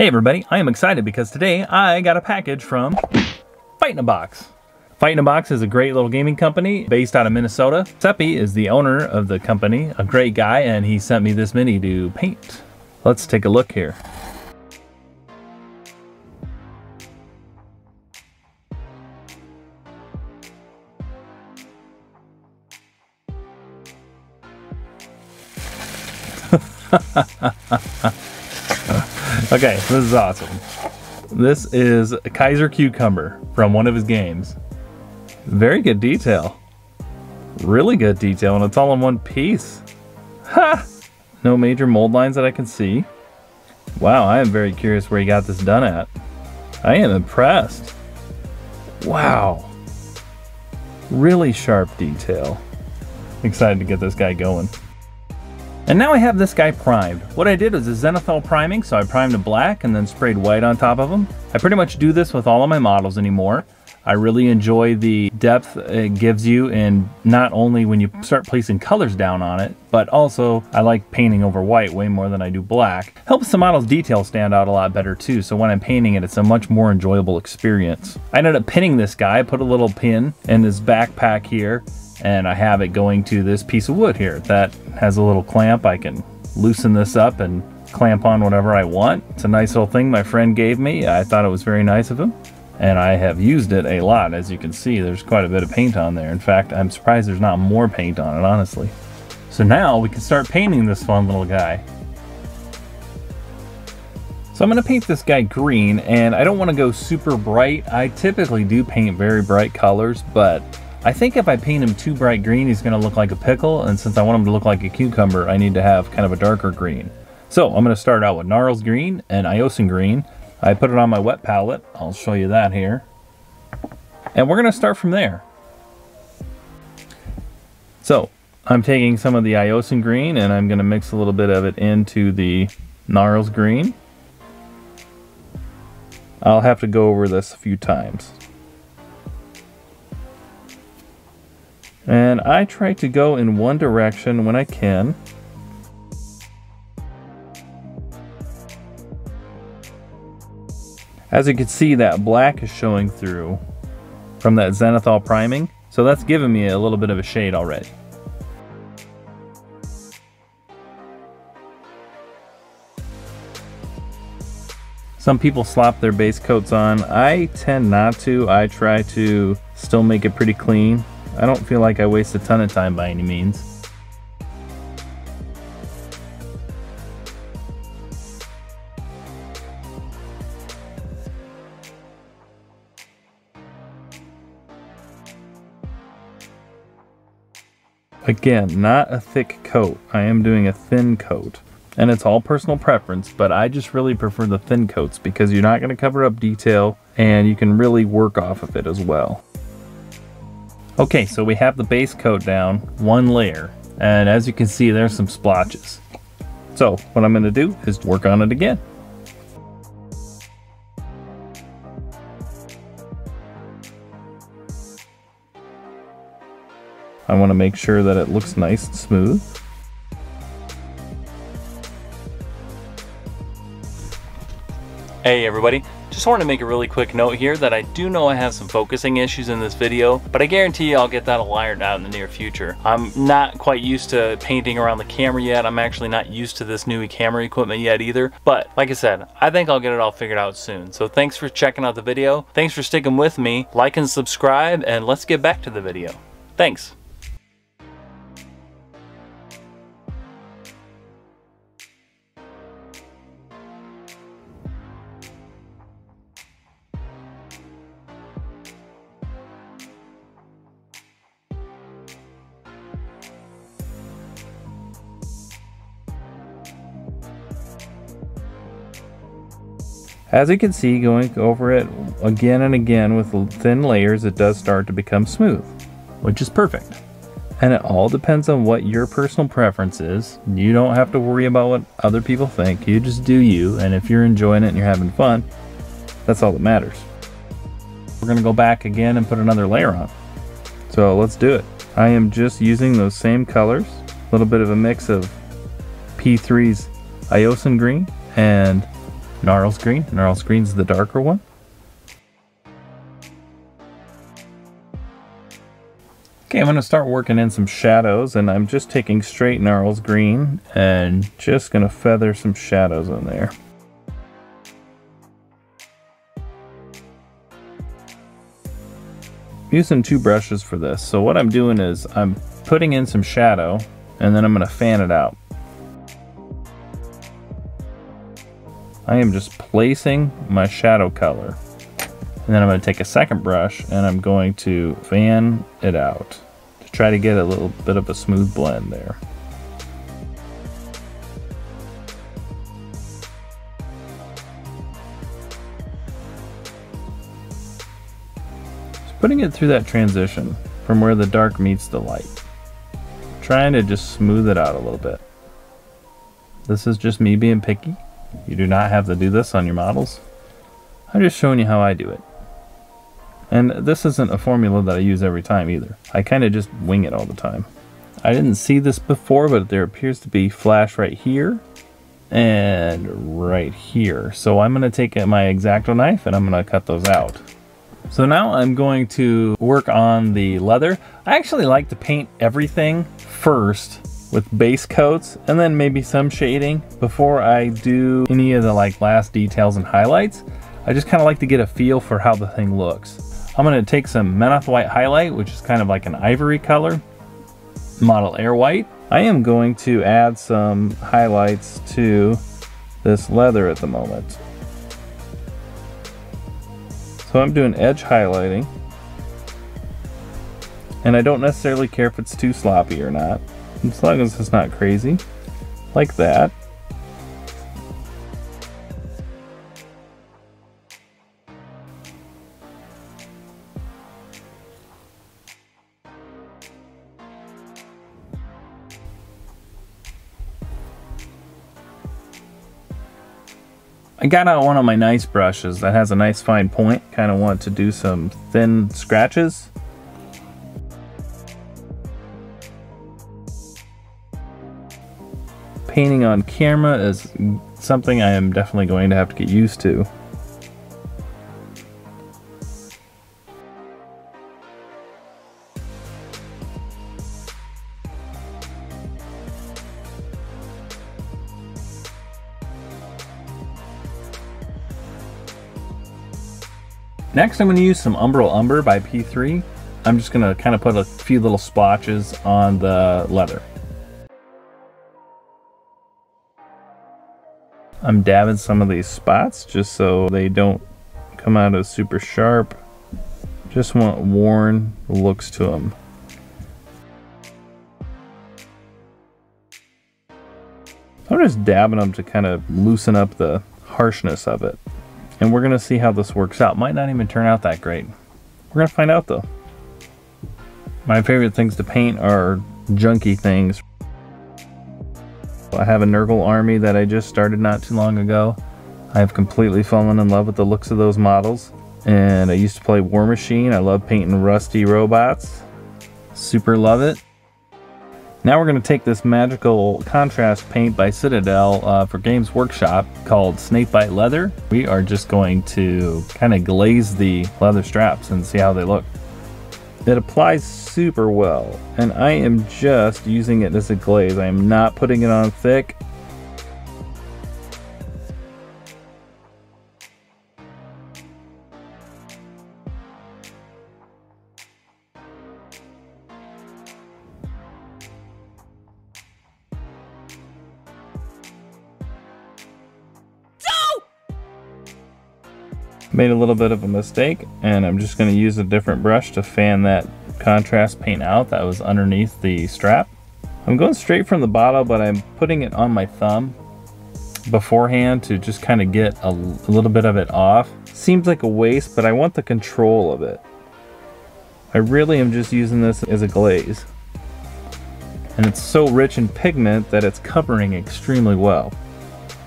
Hey everybody, I am excited because today I got a package from Fight in a Box. Fight in a Box is a great little gaming company based out of Minnesota. Seppi is the owner of the company, a great guy, and he sent me this mini to paint. Let's take a look here. Okay, this is awesome. This is a Kaiser Cucumber from one of his games. Very good detail. Really good detail, and it's all in one piece. Ha! No major mold lines that I can see. Wow, I am very curious where he got this done at. I am impressed. Wow. Really sharp detail. Excited to get this guy going. And now I have this guy primed. What I did was a zenithal priming, so I primed him black and then sprayed white on top of him. I pretty much do this with all of my models anymore. I really enjoy the depth it gives you, and not only when you start placing colors down on it, but also I like painting over white way more than I do black. Helps the model's detail stand out a lot better too, so when I'm painting it, it's a much more enjoyable experience. I ended up pinning this guy. I put a little pin in his backpack here, and I have it going to this piece of wood here that has a little clamp. I can loosen this up and clamp on whatever I want. It's a nice little thing my friend gave me. I thought it was very nice of him, and I have used it a lot. As you can see, there's quite a bit of paint on there. In fact, I'm surprised there's not more paint on it, honestly. So now we can start painting this fun little guy. So I'm going to paint this guy green, and I don't want to go super bright. I typically do paint very bright colors, but I think if I paint him too bright green, he's going to look like a pickle, and since I want him to look like a cucumber, I need to have kind of a darker green. So I'm going to start out with Gnarls green and Iosin green. I put it on my wet palette. I'll show you that here. And we're going to start from there. So I'm taking some of the Iosin green and I'm going to mix a little bit of it into the Gnarls green. I'll have to go over this a few times. And I try to go in one direction when I can. As you can see, that black is showing through from that zenithal priming, so that's giving me a little bit of a shade already. Some people slop their base coats on. I tend not to. I try to still make it pretty clean. I don't feel like I waste a ton of time by any means. Again, not a thick coat. I am doing a thin coat. And it's all personal preference, but I just really prefer the thin coats because you're not going to cover up detail and you can really work off of it as well. Okay, so we have the base coat down, one layer, and as you can see, there's some splotches. So what I'm going to do is work on it again. I want to make sure that it looks nice and smooth. Hey everybody, just wanted to make a really quick note here that I do know I have some focusing issues in this video, but I guarantee you I'll get that ironed out in the near future. I'm not quite used to painting around the camera yet. I'm actually not used to this new camera equipment yet either, but like I said, I think I'll get it all figured out soon. So thanks for checking out the video, thanks for sticking with me, like and subscribe, and let's get back to the video. Thanks. As you can see, going over it again and again with thin layers, it does start to become smooth, which is perfect. And it all depends on what your personal preference is. You don't have to worry about what other people think. You just do you, and if you're enjoying it and you're having fun, that's all that matters. We're gonna go back again and put another layer on. So let's do it. I am just using those same colors, a little bit of a mix of P3's Iosin green and Gnarls green. Gnarls green's the darker one. Okay, I'm going to start working in some shadows, and I'm just taking straight Gnarls green and just going to feather some shadows in there. I'm using two brushes for this, so what I'm doing is I'm putting in some shadow and then I'm going to fan it out. I am just placing my shadow color. And then I'm going to take a second brush and I'm going to fan it out to try to get a little bit of a smooth blend there. Just putting it through that transition from where the dark meets the light. Trying to just smooth it out a little bit. This is just me being picky. You do not have to do this on your models. I'm just showing you how I do it. And this isn't a formula that I use every time either. I kind of just wing it all the time. I didn't see this before, but there appears to be flash right here and right here. So I'm going to take my X-Acto knife and I'm going to cut those out. So now I'm going to work on the leather. I actually like to paint everything first with base coats and then maybe some shading before I do any of the last details and highlights. I just kind of like to get a feel for how the thing looks. I'm going to take some Menoth White Highlight, which is kind of like an ivory color, Model Air White. I am going to add some highlights to this leather at the moment. So I'm doing edge highlighting, and I don't necessarily care if it's too sloppy or not, as long as it's not crazy, like that. I got out one of my nice brushes that has a nice fine point. Kind of want to do some thin scratches. Painting on camera is something I am definitely going to have to get used to. Next, I'm going to use some Umbral Umber by P3. I'm just going to kind of put a few little splotches on the leather. I'm dabbing some of these spots just so they don't come out as super sharp. Just want worn looks to them. I'm just dabbing them to kind of loosen up the harshness of it. And we're going to see how this works out. Might not even turn out that great. We're going to find out though. My favorite things to paint are junky things. I have a Nurgle army that I just started not too long ago. I have completely fallen in love with the looks of those models. And I used to play War Machine. I love painting rusty robots. Super love it. Now we're going to take this magical contrast paint by Citadel for Games Workshop called Snakebite Leather. We are just going to kind of glaze the leather straps and see how they look. It applies super well, and I am just using it as a glaze. I am not putting it on thick. Made a little bit of a mistake, and I'm just going to use a different brush to fan that contrast paint out that was underneath the strap. I'm going straight from the bottle, but I'm putting it on my thumb beforehand to just kind of get a little bit of it off. Seems like a waste, but I want the control of it. I really am just using this as a glaze. And it's so rich in pigment that it's covering extremely well.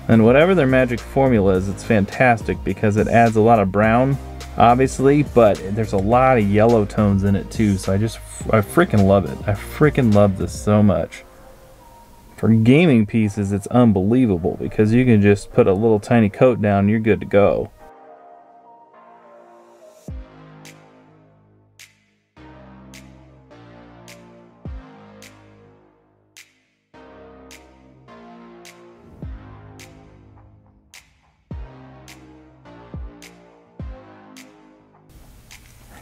And whatever their magic formula is, it's fantastic because it adds a lot of brown, obviously, but there's a lot of yellow tones in it too. So I freaking love it. I freaking love this so much. For gaming pieces, it's unbelievable because you can just put a little tiny coat down and you're good to go.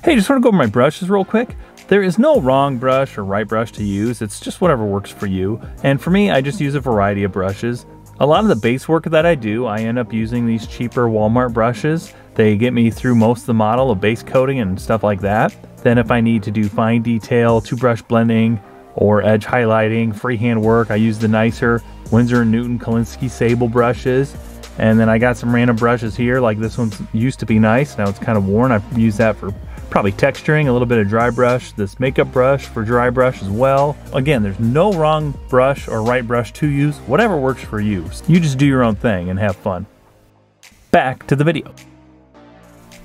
Hey, just want to go over my brushes real quick. There is no wrong brush or right brush to use. It's just whatever works for you. And for me, I just use a variety of brushes. A lot of the base work that I do, I end up using these cheaper Walmart brushes. They get me through most of the model of base coating and stuff like that. Then if I need to do fine detail, two-brush blending, or edge highlighting, freehand work, I use the nicer Winsor & Newton Kolinsky Sable brushes. And then I got some random brushes here, like this one used to be nice, now it's kind of worn. I've used that for probably texturing, a little bit of dry brush, this makeup brush for dry brush as well. Again, there's no wrong brush or right brush to use, whatever works for you. You just do your own thing and have fun. Back to the video.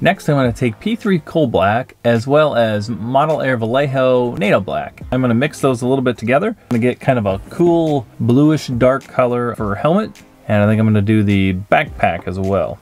Next, I'm going to take P3 Coal Black as well as Model Air Vallejo NATO Black. I'm going to mix those a little bit together. I'm going to get kind of a cool bluish dark color for helmet, and I think I'm going to do the backpack as well.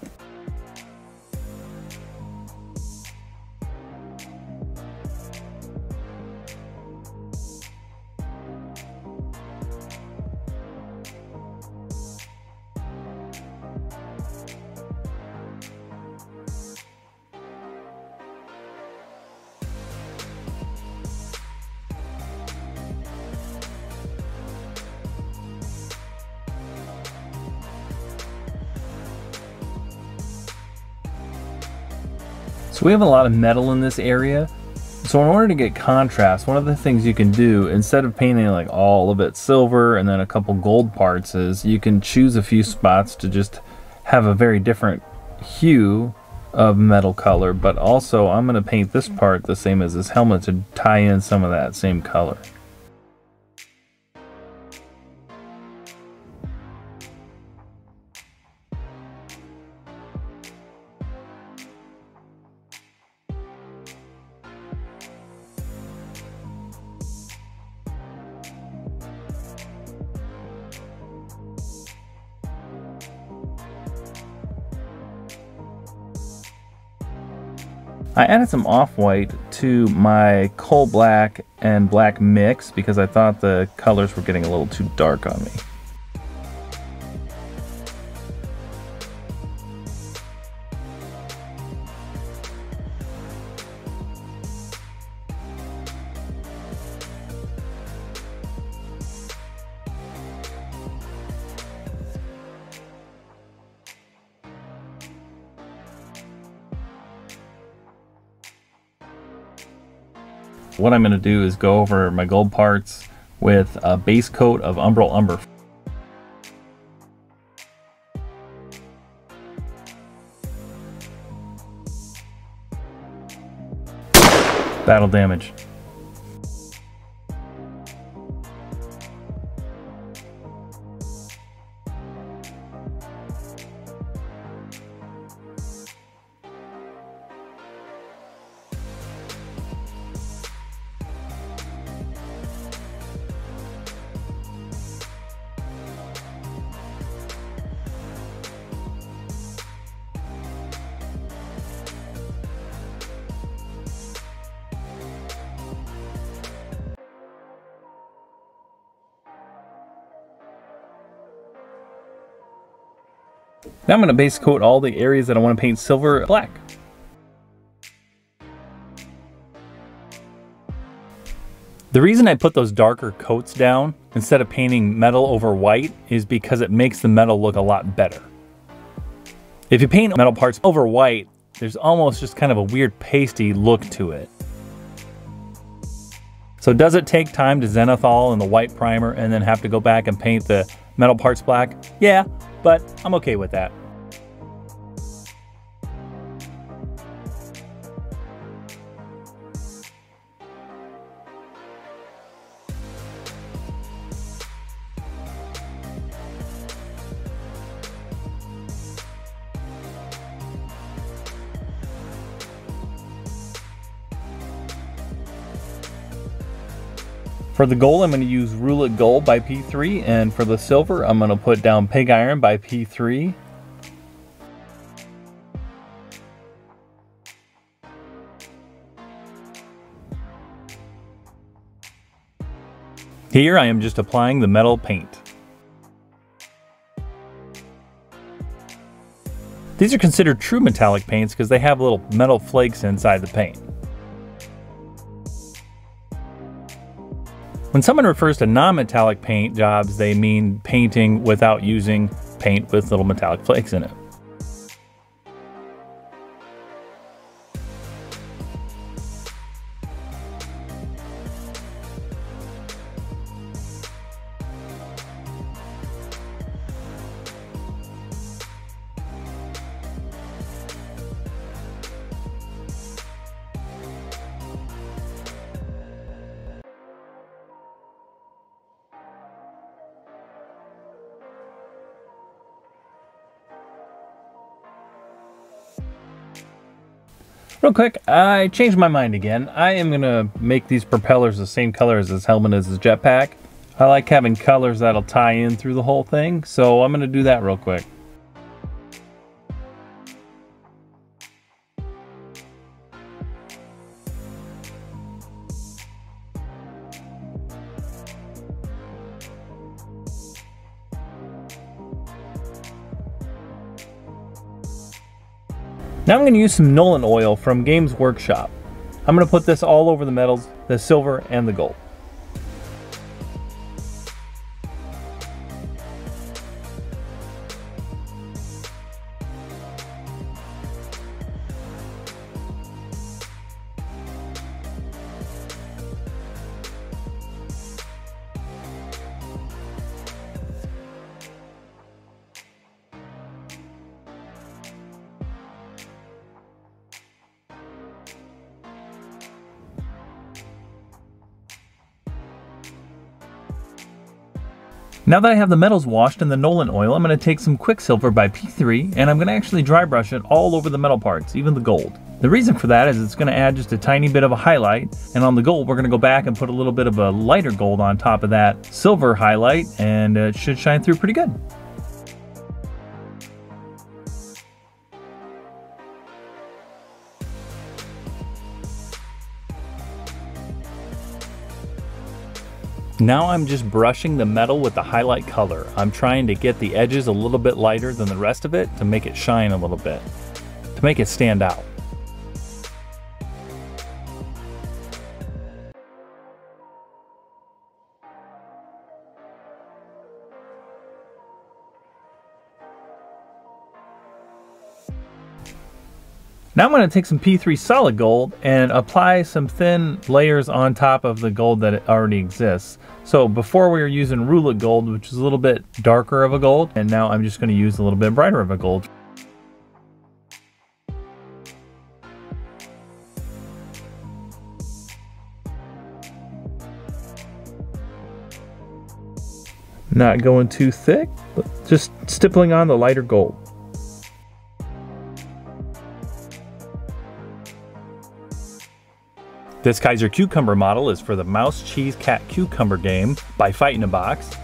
So we have a lot of metal in this area. So in order to get contrast, one of the things you can do, instead of painting like all of it silver and then a couple gold parts, is you can choose a few spots to just have a very different hue of metal color. But also I'm going to paint this part the same as this helmet to tie in some of that same color. I added some off-white to my coal black and black mix because I thought the colors were getting a little too dark on me. What I'm going to do is go over my gold parts with a base coat of Umbral Umber. Battle damage. Now I'm going to base coat all the areas that I want to paint silver black. The reason I put those darker coats down instead of painting metal over white is because it makes the metal look a lot better. If you paint metal parts over white, there's almost just kind of a weird pasty look to it. So does it take time to zenithal in the white primer and then have to go back and paint the metal parts black? Yeah, but I'm okay with that. For the gold, I'm going to use Roulette Gold by P3, and for the silver, I'm going to put down Pig Iron by P3. Here I am just applying the metal paint. These are considered true metallic paints because they have little metal flakes inside the paint. When someone refers to non-metallic paint jobs, they mean painting without using paint with little metallic flakes in it. Real quick, I changed my mind again. I am gonna make these propellers the same color as his helmet as his jetpack. I like having colors that'll tie in through the whole thing, so I'm gonna do that real quick. Now I'm going to use some Nolan oil from Games Workshop. I'm going to put this all over the metals, the silver and the gold. Now that I have the metals washed in the Nolan oil, I'm going to take some Quicksilver by P3 and I'm going to actually dry brush it all over the metal parts, even the gold. The reason for that is it's going to add just a tiny bit of a highlight, and on the gold we're going to go back and put a little bit of a lighter gold on top of that silver highlight, and it should shine through pretty good. Now I'm just brushing the metal with the highlight color. I'm trying to get the edges a little bit lighter than the rest of it to make it shine a little bit, to make it stand out. Now I'm going to take some P3 solid gold and apply some thin layers on top of the gold that already exists. So before we were using Roulette Gold, which is a little bit darker of a gold, and now I'm just going to use a little bit brighter of a gold. Not going too thick, but just stippling on the lighter gold. This Kaiser Cucumber model is for the Mouse Cheese Cat Cucumber game by Fight in a Box.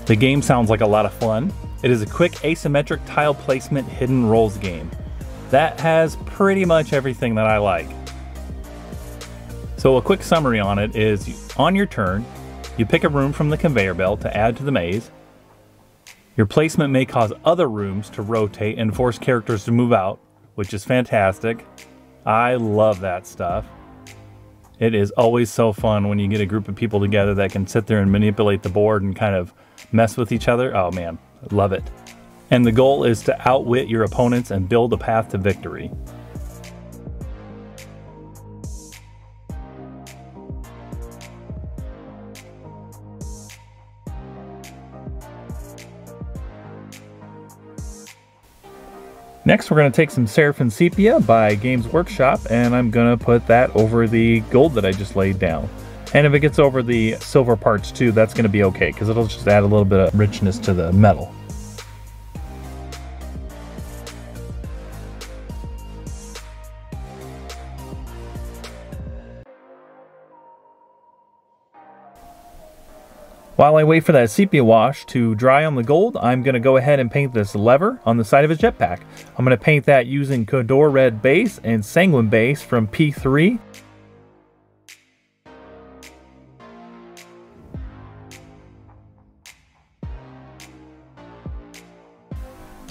The game sounds like a lot of fun. It is a quick asymmetric tile placement hidden rolls game that has pretty much everything that I like. So a quick summary on it is, on your turn, you pick a room from the conveyor belt to add to the maze. Your placement may cause other rooms to rotate and force characters to move out, which is fantastic. I love that stuff. It is always so fun when you get a group of people together that can sit there and manipulate the board and kind of mess with each other. Oh man, love it. And the goal is to outwit your opponents and build a path to victory. Next, we're going to take some Seraphim Sepia by Games Workshop, and I'm going to put that over the gold that I just laid down. And if it gets over the silver parts too, that's going to be okay, because it'll just add a little bit of richness to the metal. While I wait for that sepia wash to dry on the gold, I'm going to go ahead and paint this lever on the side of his jetpack. I'm going to paint that using Codor Red base and Sanguine base from P3.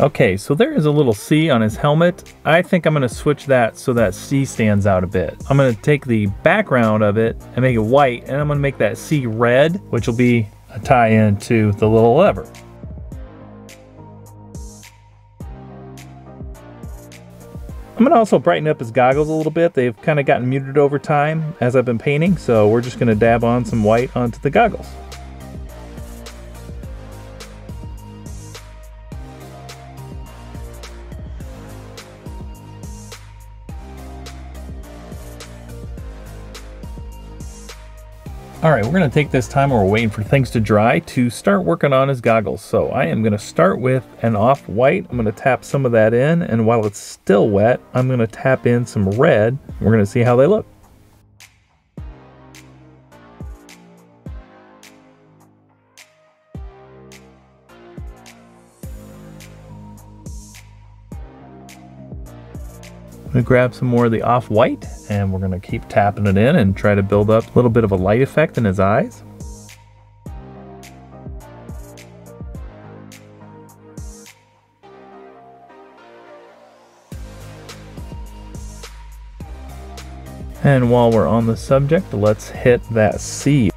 Okay, so there is a little C on his helmet. I think I'm gonna switch that so that C stands out a bit. I'm gonna take the background of it and make it white, and I'm gonna make that C red, which will be a tie-in to the little lever. I'm gonna also brighten up his goggles a little bit. They've kind of gotten muted over time as I've been painting, so we're just gonna dab on some white onto the goggles. All right, we're gonna take this time while we're waiting for things to dry to start working on his goggles. So I am gonna start with an off-white. I'm gonna tap some of that in, and while it's still wet, I'm gonna tap in some red. We're gonna see how they look. I'm gonna grab some more of the off-white, and we're gonna keep tapping it in and try to build up a little bit of a light effect in his eyes. And while we're on the subject, let's hit that C.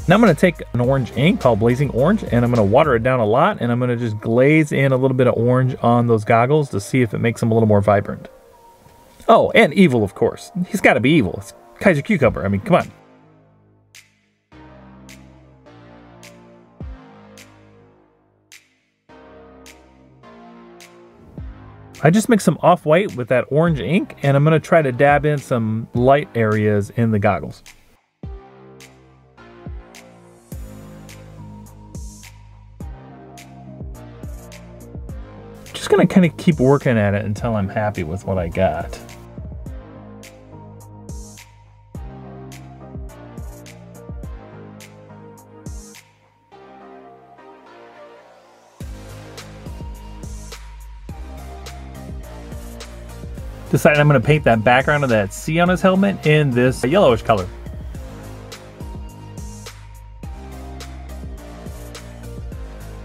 Now I'm going to take an orange ink called Blazing Orange, and I'm going to water it down a lot, and I'm going to just glaze in a little bit of orange on those goggles to see if it makes them a little more vibrant. Oh, and evil, of course. He's got to be evil. It's Kaiser Cucumber. I mean, come on. I just mixed some off-white with that orange ink, and I'm going to try to dab in some light areas in the goggles. Just gonna kind of keep working at it until I'm happy with what I got. Decided I'm gonna paint that background of that C on his helmet in this yellowish color.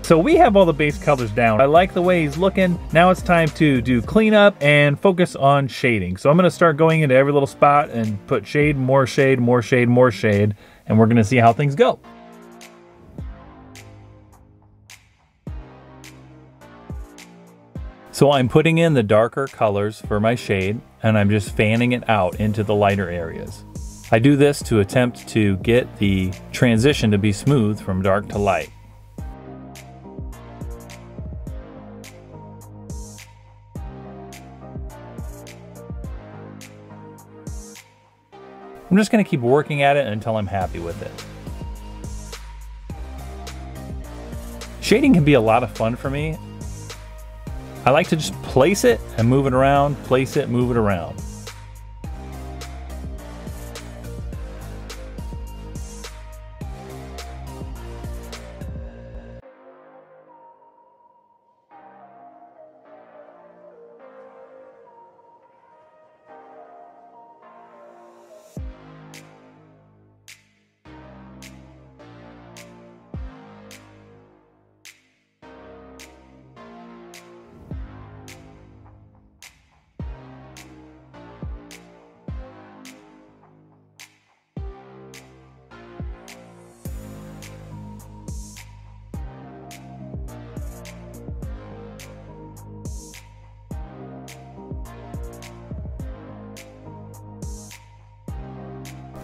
So we have all the base colors down. I like the way he's looking. Now it's time to do cleanup and focus on shading. So I'm gonna start going into every little spot and put shade, more shade, more shade, more shade, and we're gonna see how things go. So I'm putting in the darker colors for my shade, and I'm just fanning it out into the lighter areas. I do this to attempt to get the transition to be smooth from dark to light. I'm just gonna keep working at it until I'm happy with it. Shading can be a lot of fun for me. I like to just place it and move it around, place it, move it around.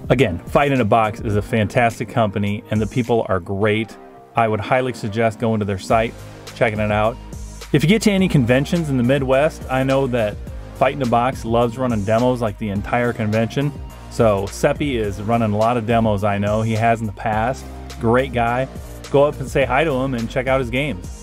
Again, Fight in a Box is a fantastic company and the people are great. I would highly suggest going to their site, checking it out. If you get to any conventions in the Midwest, I know that Fight in a Box loves running demos like the entire convention. So Seppi is running a lot of demos, I know. He has in the past. Great guy. Go up and say hi to him and check out his games.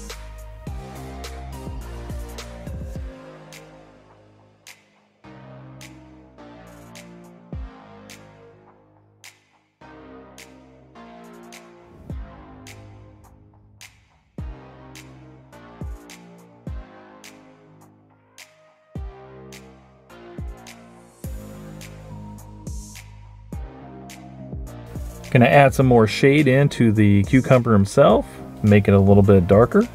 Gonna add some more shade into the cucumber himself, make it a little bit darker.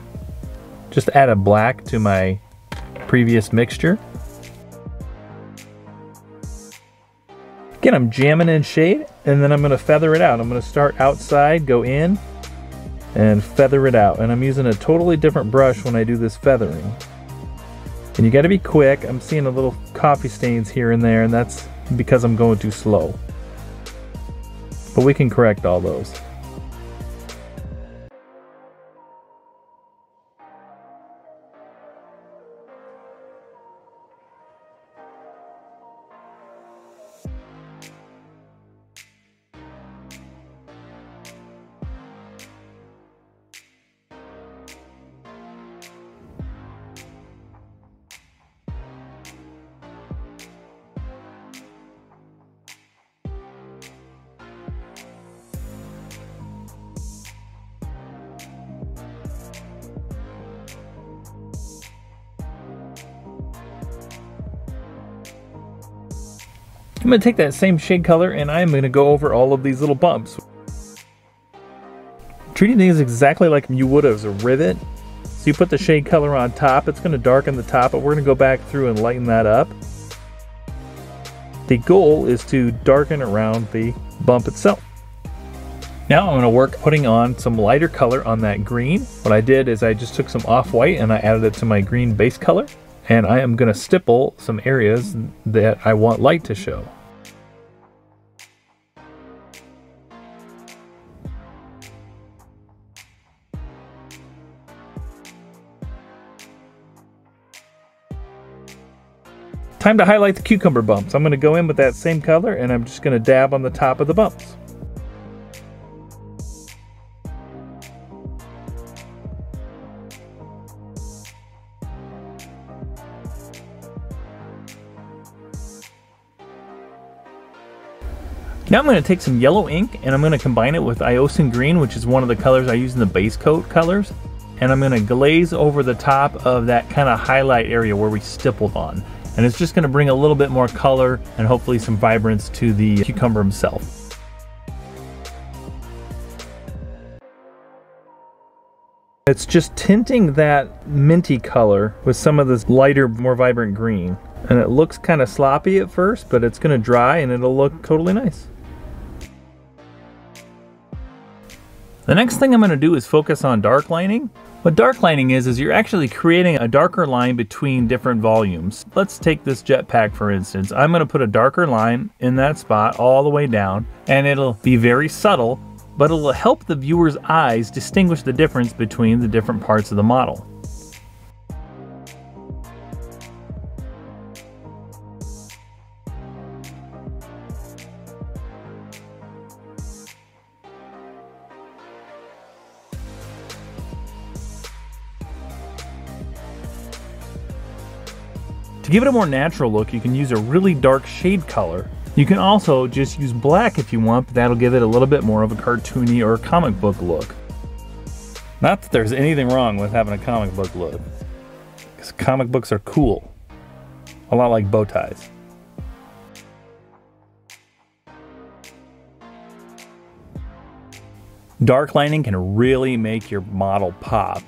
Just add a black to my previous mixture. Again, I'm jamming in shade, and then I'm gonna feather it out. I'm gonna start outside, go in, and feather it out. And I'm using a totally different brush when I do this feathering. And you gotta be quick. I'm seeing a little coffee stains here and there, and that's because I'm going too slow. But we can correct all those. I'm going to take that same shade color and I'm going to go over all of these little bumps. Treating these exactly like you would as a rivet. So you put the shade color on top, it's going to darken the top, but we're going to go back through and lighten that up. The goal is to darken around the bump itself. Now I'm going to work putting on some lighter color on that green. What I did is I just took some off-white and I added it to my green base color. And I am going to stipple some areas that I want light to show. Time to highlight the cucumber bumps. I'm going to go in with that same color and I'm just going to dab on the top of the bumps. Now I'm going to take some yellow ink and I'm going to combine it with Iosin green, which is one of the colors I use in the base coat colors. And I'm going to glaze over the top of that kind of highlight area where we stippled on. And it's just going to bring a little bit more color and hopefully some vibrance to the cucumber himself. It's just tinting that minty color with some of this lighter, more vibrant green. And it looks kind of sloppy at first, but it's going to dry and it'll look totally nice. The next thing I'm going to do is focus on dark lining. What dark lining is you're actually creating a darker line between different volumes. Let's take this jetpack for instance. I'm going to put a darker line in that spot all the way down, and it'll be very subtle, but it'll help the viewer's eyes distinguish the difference between the different parts of the model. To give it a more natural look, you can use a really dark shade color. You can also just use black if you want, but that'll give it a little bit more of a cartoony or comic book look. Not that there's anything wrong with having a comic book look, because comic books are cool. A lot like bow ties. Dark lining can really make your model pop.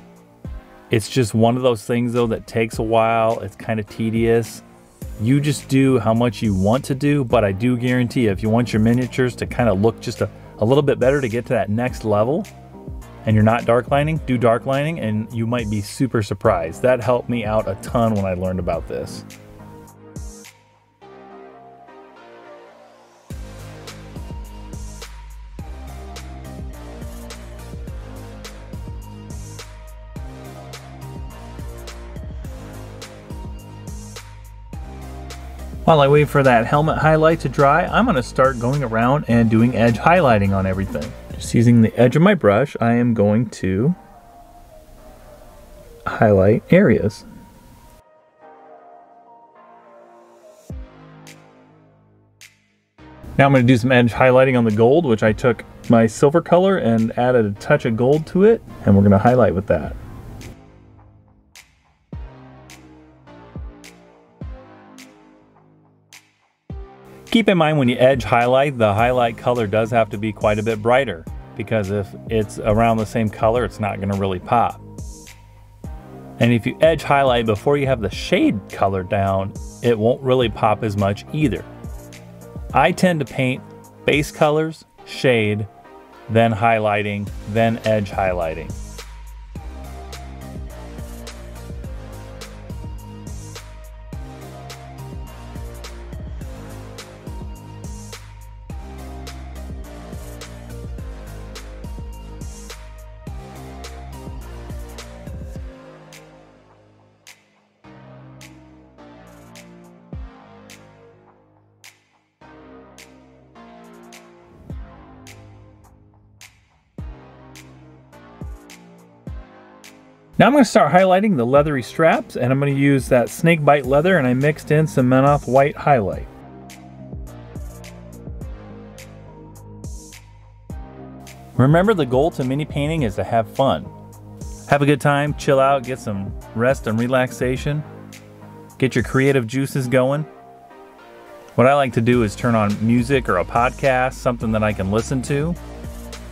It's just one of those things though that takes a while. It's kind of tedious. You just do how much you want to do, but I do guarantee if you want your miniatures to kind of look just a little bit better to get to that next level, and you're not dark lining, do dark lining and you might be super surprised. That helped me out a ton when I learned about this. While I wait for that helmet highlight to dry, I'm going to start going around and doing edge highlighting on everything. Just using the edge of my brush, I am going to highlight areas. Now I'm going to do some edge highlighting on the gold, which I took my silver color and added a touch of gold to it, and we're going to highlight with that. keep in mind when you edge highlight, the highlight color does have to be quite a bit brighter, because if it's around the same color, it's not going to really pop. And if you edge highlight before you have the shade color down, it won't really pop as much either. I tend to paint base colors, shade, then highlighting, then edge highlighting. Now I'm going to start highlighting the leathery straps, and I'm going to use that snake bite leather, and I mixed in some Menoth white highlight. Remember, the goal to mini painting is to have fun. Have a good time, chill out, get some rest and relaxation, get your creative juices going. What I like to do is turn on music or a podcast, something that I can listen to.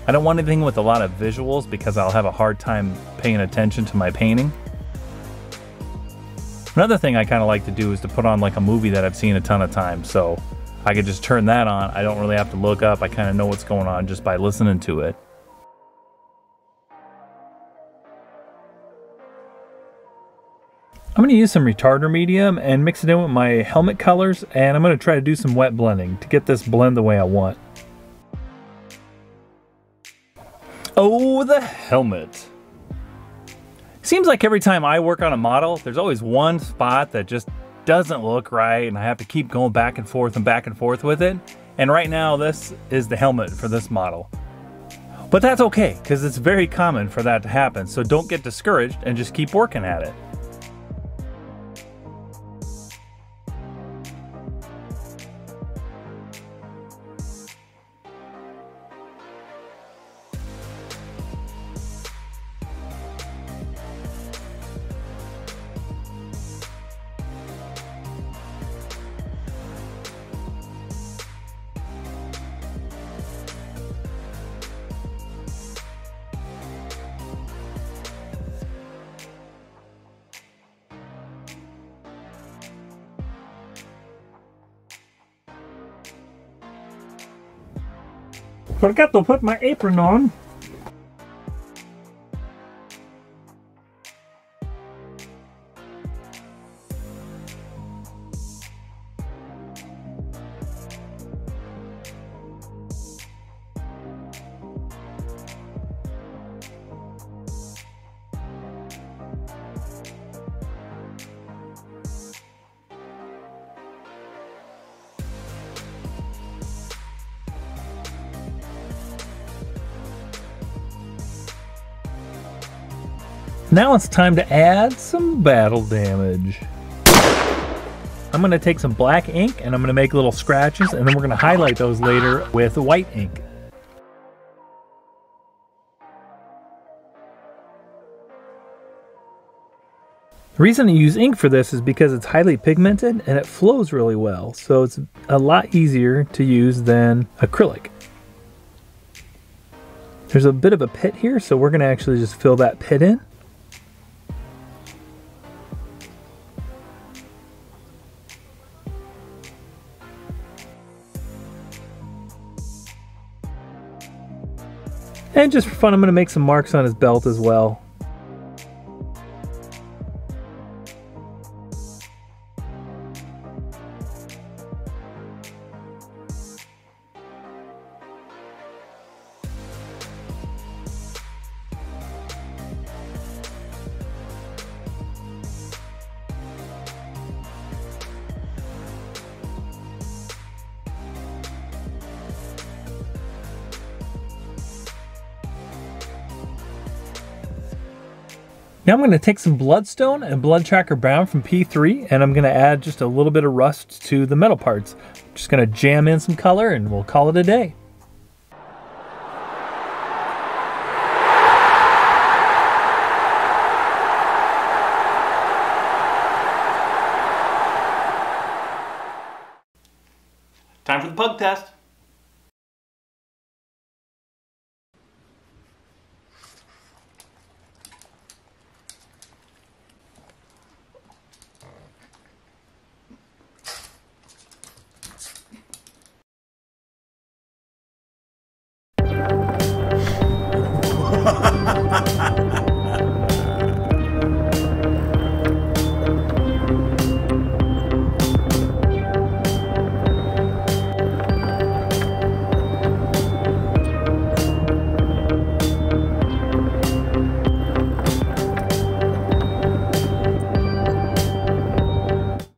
I don't want anything with a lot of visuals because I'll have a hard time paying attention to my painting. Another thing I kind of like to do is to put on like a movie that I've seen a ton of times, so I could just turn that on. I don't really have to look up. I kind of know what's going on just by listening to it. I'm going to use some retarder medium and mix it in with my helmet colors, and I'm going to try to do some wet blending to get this blend the way I want. Oh, the helmet. Seems like every time I work on a model, there's always one spot that just doesn't look right, and I have to keep going back and forth with it. And right now, this is the helmet for this model. But that's okay, because it's very common for that to happen, so don't get discouraged and just keep working at it. Forgot to put my apron on. Now it's time to add some battle damage. I'm going to take some black ink and I'm going to make little scratches, and then we're going to highlight those later with white ink. The reason I use ink for this is because it's highly pigmented and it flows really well, so it's a lot easier to use than acrylic. There's a bit of a pit here, so we're going to actually just fill that pit in. And just for fun, I'm going to make some marks on his belt as well. Now I'm going to take some Bloodstone and Blood Tracker Brown from P3, and I'm going to add just a little bit of rust to the metal parts. I'm just going to jam in some color and we'll call it a day. Time Time for the pug test.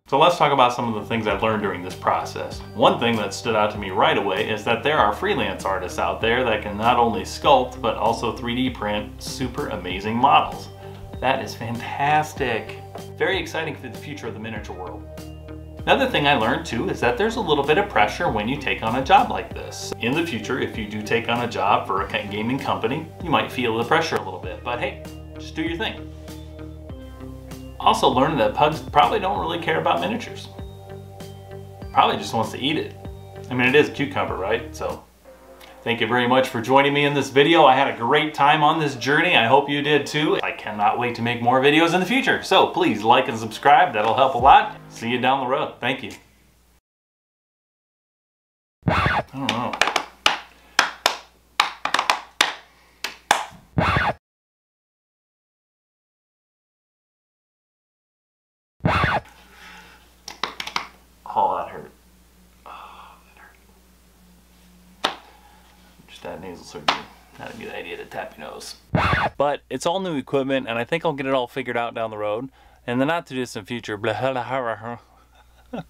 So let's talk about some of the things I've learned during this process. One thing that stood out to me right away is that there are freelance artists out there that can not only sculpt, but also 3D print super amazing models. That is fantastic. Very exciting for the future of the miniature world. Another thing I learned too is that there's a little bit of pressure when you take on a job like this. In the future, if you do take on a job for a gaming company, you might feel the pressure a little bit, but hey, just do your thing. Also learned that pugs probably don't really care about miniatures. Probably just wants to eat it. I mean, it is a cucumber, right? So thank you very much for joining me in this video. I had a great time on this journey. I hope you did too. I cannot wait to make more videos in the future. So please like and subscribe. That'll help a lot. See you down the road. Thank you. I don't know. Oh, that hurt. Oh, that hurt. Just had nasal surgery. Not a good idea to tap your nose. But it's all new equipment, and I think I'll get it all figured out down the road. In the not too distant future, blah, blah, blah, blah.